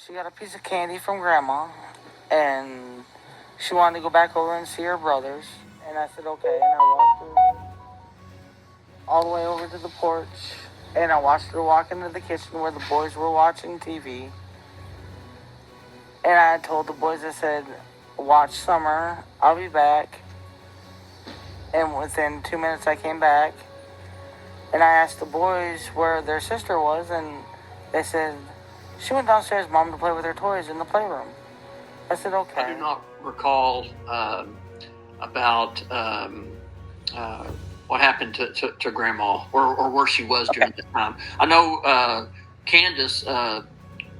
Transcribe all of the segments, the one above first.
she got a piece of candy from Grandma, and she wanted to go back over and see her brothers. And I said, okay. And I walked her all the way over to the porch, and I watched her walk into the kitchen where the boys were watching TV. And I told the boys, I said, watch Summer, I'll be back. And within 2 minutes I came back, and I asked the boys where their sister was, and they said, she went downstairs, Mom, to play with her toys in the playroom. I said, okay. I do not recall about what happened to Grandma or where she was during that time. I know Candus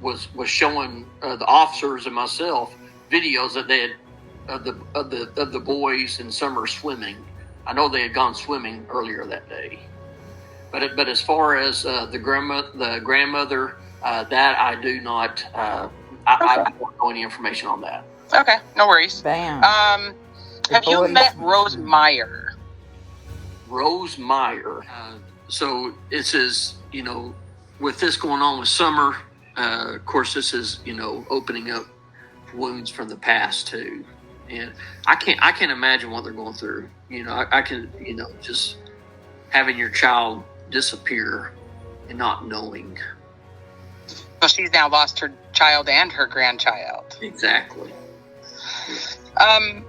was showing the officers and myself videos that they had of the boys in summer swimming. I know they had gone swimming earlier that day. But as far as the grandmother, that I do not. I don't know any information on that. Okay, no worries. Bam. Have you met Rose Meyer? Rose Meyer. So it says, with this going on with Summer, of course, this is, opening up wounds from the past too. And I can't imagine what they're going through. I can, just having your child disappear and not knowing. So she's now lost her child and her grandchild. Exactly. And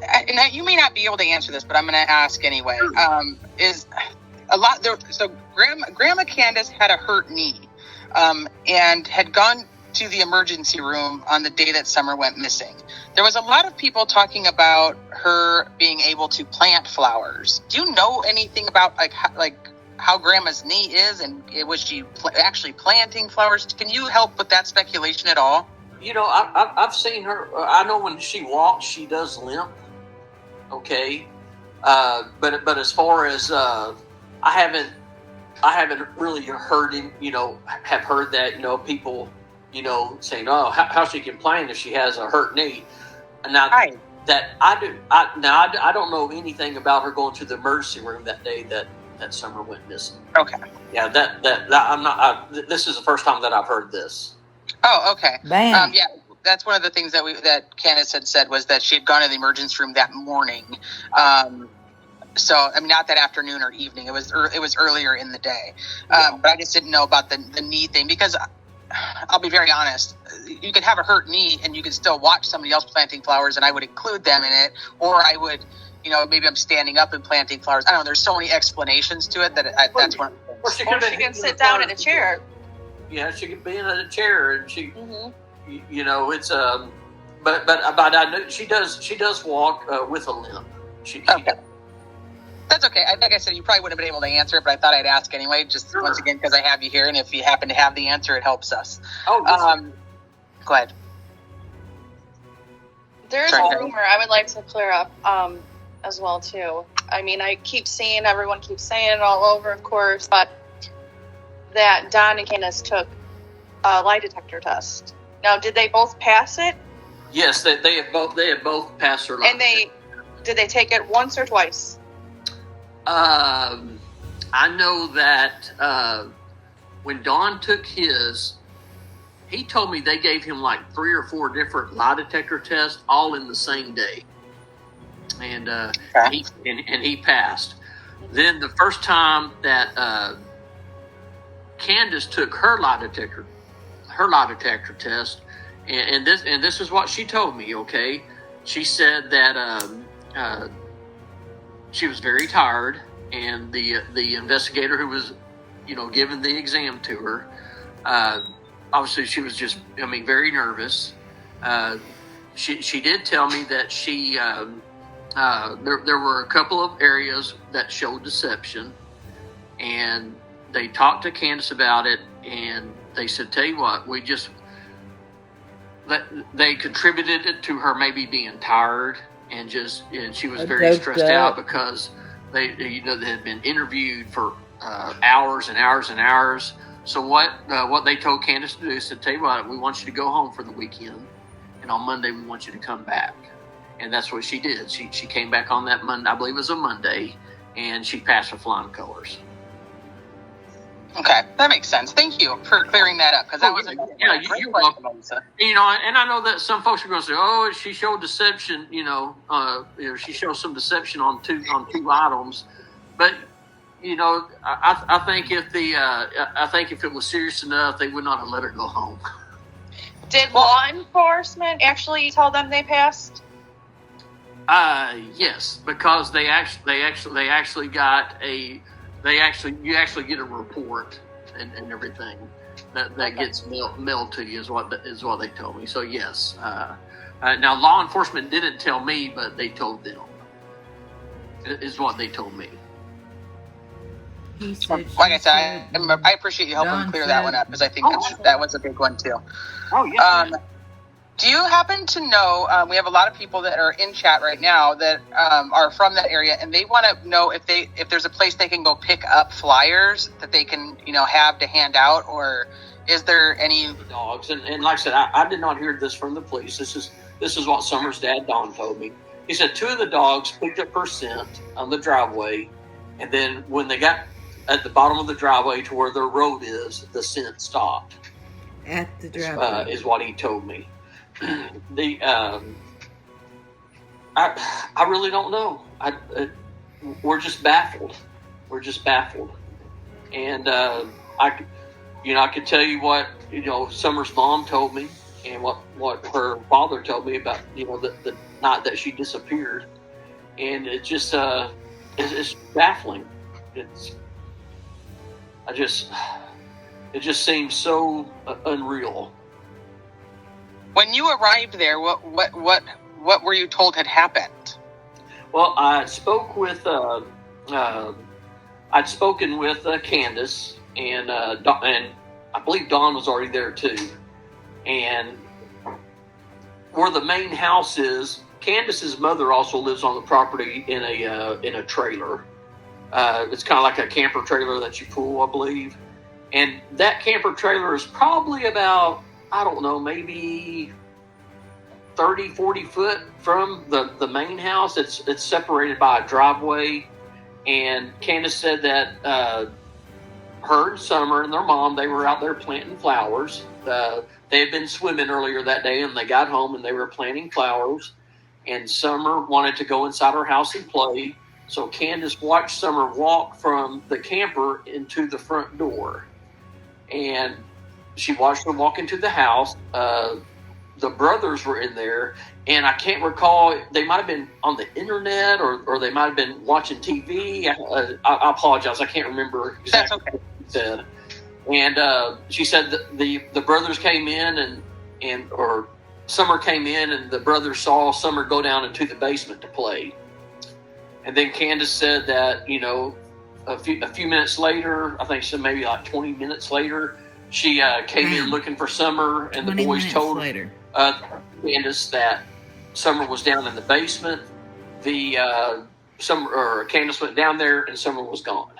you may not be able to answer this, but I'm going to ask anyway. Is a lot there? So Grandma Candus had a hurt knee, and had gone to the emergency room on the day that Summer went missing. There was a lot of people talking about her being able to plant flowers. Do you know anything about how Grandma's knee is, and was she actually planting flowers? Can you help with that speculation at all? I've seen her. I know when she walks, she does limp. Okay, but as far as I haven't really heard him. Have heard that people saying, oh, how she can play if she has a hurt knee. And now that I don't know anything about her going to the emergency room that day that Summer went missing. Okay. Yeah, that I'm not. This is the first time that I've heard this. Oh, okay. Bam. Yeah, that's one of the things that Candace had said was that she had gone to the emergency room that morning. So, not that afternoon or evening. It was earlier in the day. But I just didn't know about the knee thing because I'll be very honest. You could have a hurt knee and you could still watch somebody else planting flowers, and I would include them in it, or I would. Maybe I'm standing up and planting flowers. I don't know. There's so many explanations to it that's one. Or she can sit down in a chair. Yeah, she could be in a chair, and she, Mm-hmm. it's but I know she does walk with a limp. Okay. That's okay. Like I said, you probably wouldn't have been able to answer it, but I thought I'd ask anyway, just once again because I have you here, and if you happen to have the answer, it helps us. Oh, go ahead. There's a rumor I would like to clear up as well too. I keep seeing everyone keeps saying it all over, of course, but that Don and Candace took a lie detector test. Now, did they both pass it? Yes, they have both passed their lie. And did they take it once or twice? I know that when Don took his, he told me they gave him like 3 or 4 different lie detector tests all in the same day, and he passed. Then the first time that Candace took her lie detector test, and this is what she told me. Okay, she said that she was very tired, and the investigator who was giving the exam to her, obviously she was just very nervous. She did tell me that she there were a couple of areas that showed deception, and they talked to Candace about it, and they said, tell you what, they contributed it to her maybe being tired, and she was very stressed out because they had been interviewed for hours and hours and hours. So what they told Candace to do is to tell you what, we want you to go home for the weekend, and on Monday we want you to come back. And that's what she did. She came back on that Monday, I believe it was a Monday, and she passed with flying colors. Okay, that makes sense. Thank you for clearing that up, because that was a great you're question, welcome. Melissa. And I know that some folks are going to say, "Oh, she showed deception." She showed some deception on two items, but I think if it was serious enough, they would not have let her go home. Did law enforcement actually tell them they passed? Yes, because you actually get a report and everything that gets mailed to you is what they told me. So yes, now law enforcement didn't tell me, but they told them is what they told me. He said, Like I said, I appreciate you helping Don clear said- that one up, because I think that was a big one too. Oh yes. Do you happen to know, we have a lot of people that are in chat right now that are from that area, and they want to know if there's a place they can go pick up flyers that they can, have to hand out, or is there any dogs? And like I said, I did not hear this from the police. This is what Summer's dad, Don, told me. He said 2 of the dogs picked up her scent on the driveway, and then when they got at the bottom of the driveway to where their road is, the scent stopped. At the driveway. Is what he told me. I really don't know. We're just baffled. And I could tell you what Summer's mom told me, and what her father told me about the night that she disappeared, and it just it's baffling. It just seems so unreal. When you arrived there, what were you told had happened? Well, I'd spoken with Candus, and I believe Dawn was already there too. And where the main house is, Candus's mother also lives on the property in a trailer. It's kind of like a camper trailer that you pull, I believe. And that camper trailer is probably about, I don't know, maybe 30, 40 foot from the main house. It's separated by a driveway. And Candace said that her and Summer and their mom, they were out there planting flowers. They had been swimming earlier that day, and they got home and they were planting flowers. And Summer wanted to go inside her house and play. So Candace watched Summer walk from the camper into the front door. And she watched her walk into the house. The brothers were in there, and I can't recall. They might have been on the internet, or they might have been watching TV. I apologize. I can't remember exactly what she said. And she said that the brothers came in, or Summer came in, and the brothers saw Summer go down into the basement to play. And then Candace said that a few minutes later, I think so, maybe like 20 minutes later, she came in looking for Summer, and the boys told Candace that Summer was down in the basement. Candace went down there, and Summer was gone.